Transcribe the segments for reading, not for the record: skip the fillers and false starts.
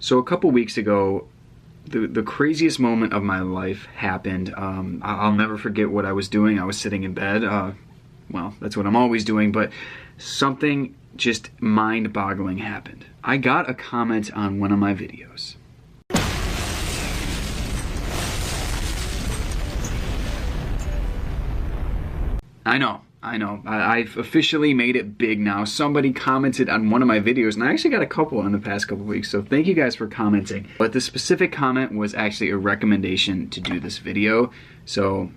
So a couple weeks ago, the craziest moment of my life happened. I'll never forget what I was doing. I was sitting in bed. Well, that's what I'm always doing, but something just mind-boggling happened. I got a comment on one of my videos. I know. I've officially made it big now. Somebody commented on one of my videos, and I actually got a couple in the past couple weeks, so thank you guys for commenting. But the specific comment was actually a recommendation to do this video. So,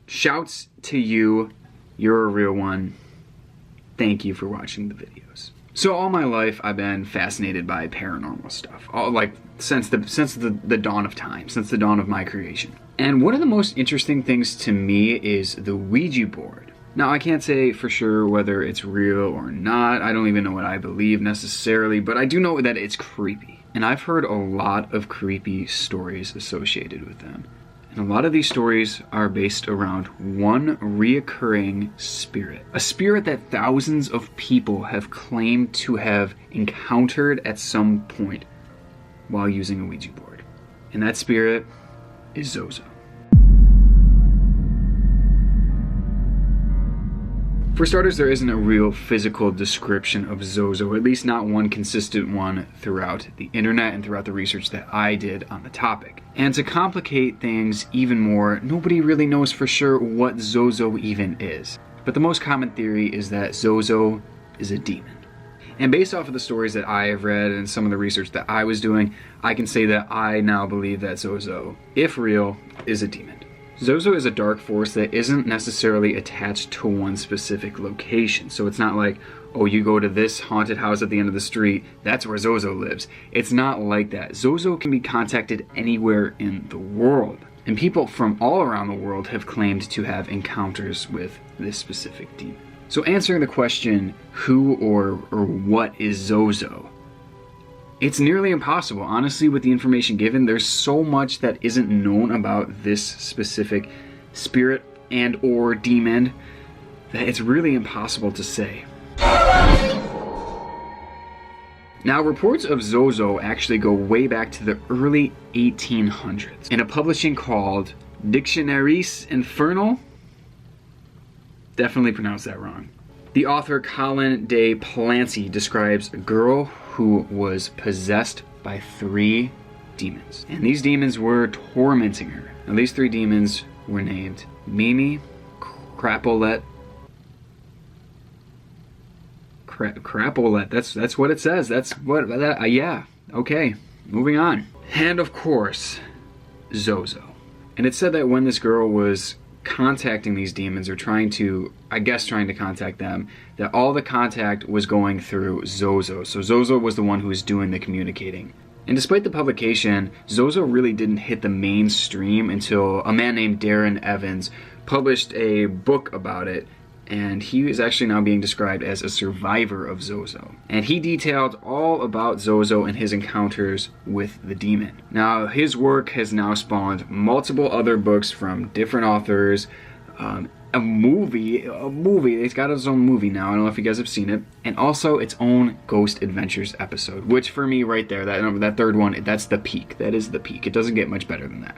shouts to you. You're a real one. Thank you for watching the videos. So all my life, I've been fascinated by paranormal stuff. Since the dawn of time, since the dawn of my creation. And one of the most interesting things to me is the Ouija board. Now, I can't say for sure whether it's real or not. I don't even know what I believe necessarily, but I do know that it's creepy. And I've heard a lot of creepy stories associated with them. And a lot of these stories are based around one reoccurring spirit. A spirit that thousands of people have claimed to have encountered at some point while using a Ouija board. And that spirit is ZoZo. For starters, there isn't a real physical description of ZoZo, at least not one consistent one throughout the internet and throughout the research that I did on the topic. And to complicate things even more, nobody really knows for sure what ZoZo even is. But the most common theory is that ZoZo is a demon. And based off of the stories that I have read and some of the research that I was doing, I can say that I now believe that ZoZo, if real, is a demon. ZoZo is a dark force that isn't necessarily attached to one specific location. So it's not like, oh, you go to this haunted house at the end of the street, that's where ZoZo lives. It's not like that. ZoZo can be contacted anywhere in the world. And people from all around the world have claimed to have encounters with this specific demon. So answering the question, who or what is ZoZo? It's nearly impossible. Honestly, with the information given, there's so much that isn't known about this specific spirit and or demon that it's really impossible to say. Now, reports of ZoZo actually go way back to the early 1800s in a publishing called Dictionaris Infernal. Definitely pronounced that wrong. The author Colin de Plancy describes a girl who was possessed by 3 demons. And these demons were tormenting her. Now, these 3 demons were named Mimi, Crapolette. Crapolette, that's what it says. That's what, yeah, okay, moving on. And of course, ZoZo. And it said that when this girl was contacting these demons, or trying to contact them, that all the contact was going through ZoZo. So ZoZo was the one who was doing the communicating. And despite the publication, ZoZo really didn't hit the mainstream until a man named Darren Evans published a book about it, and he is actually now being described as a survivor of ZoZo. And he detailed all about ZoZo and his encounters with the demon. Now, his work has now spawned multiple other books from different authors, a movie, it's got its own movie now, I don't know if you guys have seen it, and also its own Ghost Adventures episode, which for me right there, that third one, that's the peak. That is the peak. It doesn't get much better than that.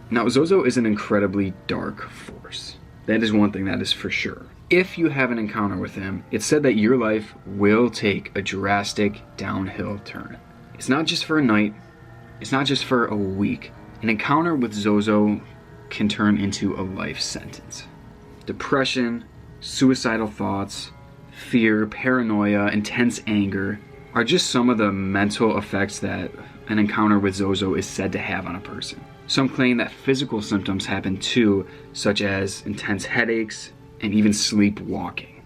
Now, ZoZo is an incredibly dark force. That is one thing that is for sure. If you have an encounter with him, it's said that your life will take a drastic downhill turn. It's not just for a night, it's not just for a week. An encounter with ZoZo can turn into a life sentence. Depression, suicidal thoughts, fear, paranoia, intense anger are just some of the mental effects that an encounter with ZoZo is said to have on a person. Some claim that physical symptoms happen too, such as intense headaches and even sleepwalking,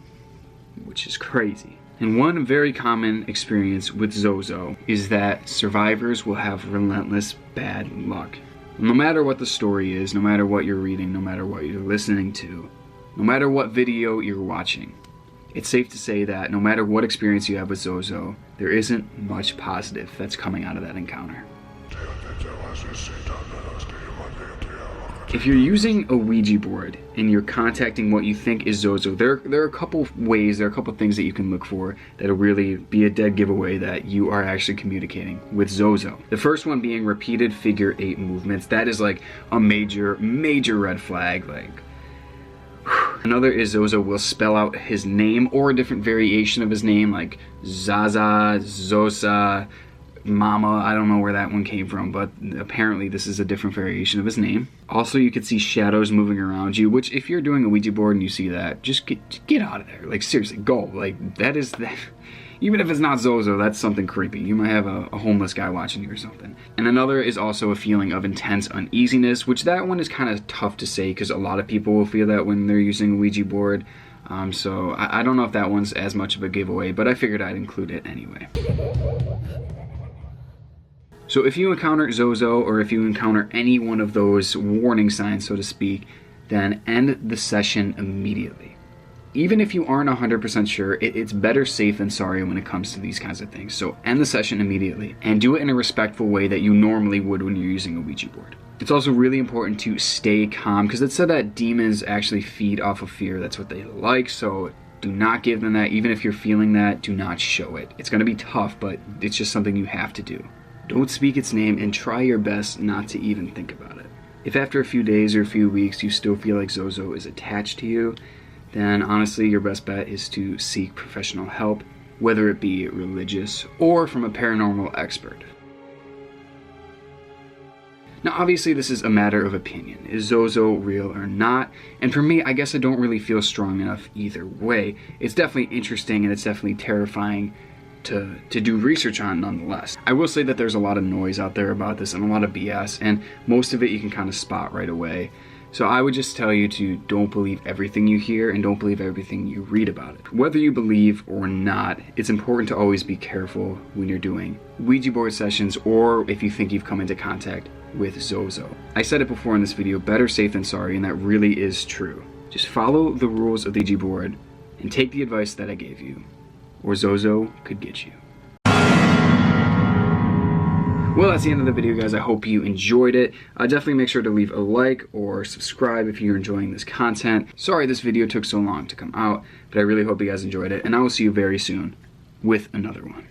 which is crazy. And one very common experience with ZoZo is that survivors will have relentless bad luck. No matter what the story is, no matter what you're reading, no matter what you're listening to, no matter what video you're watching, it's safe to say that no matter what experience you have with ZoZo, there isn't much positive that's coming out of that encounter. If you're using a Ouija board and you're contacting what you think is ZoZo, there are a couple ways, there are a couple things that you can look for that'll really be a dead giveaway that you are actually communicating with ZoZo. The first one being repeated figure 8 movements. That is like a major red flag. Like, another is ZoZo will spell out his name or a different variation of his name, like Zaza, Zosa, Mama. I don't know where that one came from, but apparently this is a different variation of his name. Also, you could see shadows moving around you, which if you're doing a Ouija board and you see that, just get out of there. Like, seriously, go. Like, that is that. Even if it's not ZoZo, that's something creepy. You might have a homeless guy watching you or something. And another is also a feeling of intense uneasiness, which that one is kind of tough to say because a lot of people will feel that when they're using a Ouija board. So I don't know if that one's as much of a giveaway, but I figured I'd include it anyway. So if you encounter ZoZo, or if you encounter any one of those warning signs, so to speak, then end the session immediately. Even if you aren't 100% sure, it's better safe than sorry when it comes to these kinds of things. So end the session immediately, and do it in a respectful way that you normally would when you're using a Ouija board. It's also really important to stay calm, because it said that demons actually feed off of fear. That's what they like, so do not give them that. Even if you're feeling that, do not show it. It's going to be tough, but it's just something you have to do. Don't speak its name, and try your best not to even think about it. If after a few days or a few weeks you still feel like ZoZo is attached to you, then honestly your best bet is to seek professional help, whether it be religious or from a paranormal expert. Now obviously this is a matter of opinion. Is ZoZo real or not? And for me, I guess I don't really feel strong enough either way. It's definitely interesting and it's definitely terrifying to do research on nonetheless. I will say that there's a lot of noise out there about this and a lot of BS, and most of it you can kind of spot right away. So I would just tell you to don't believe everything you hear and don't believe everything you read about it. Whether you believe or not, it's important to always be careful when you're doing Ouija board sessions or if you think you've come into contact with ZoZo. I said it before in this video, better safe than sorry, and that really is true. Just follow the rules of the Ouija board and take the advice that I gave you, or ZoZo could get you. Well, that's the end of the video, guys. I hope you enjoyed it. Definitely make sure to leave a like or subscribe if you're enjoying this content. Sorry this video took so long to come out, but I really hope you guys enjoyed it, and I will see you very soon with another one.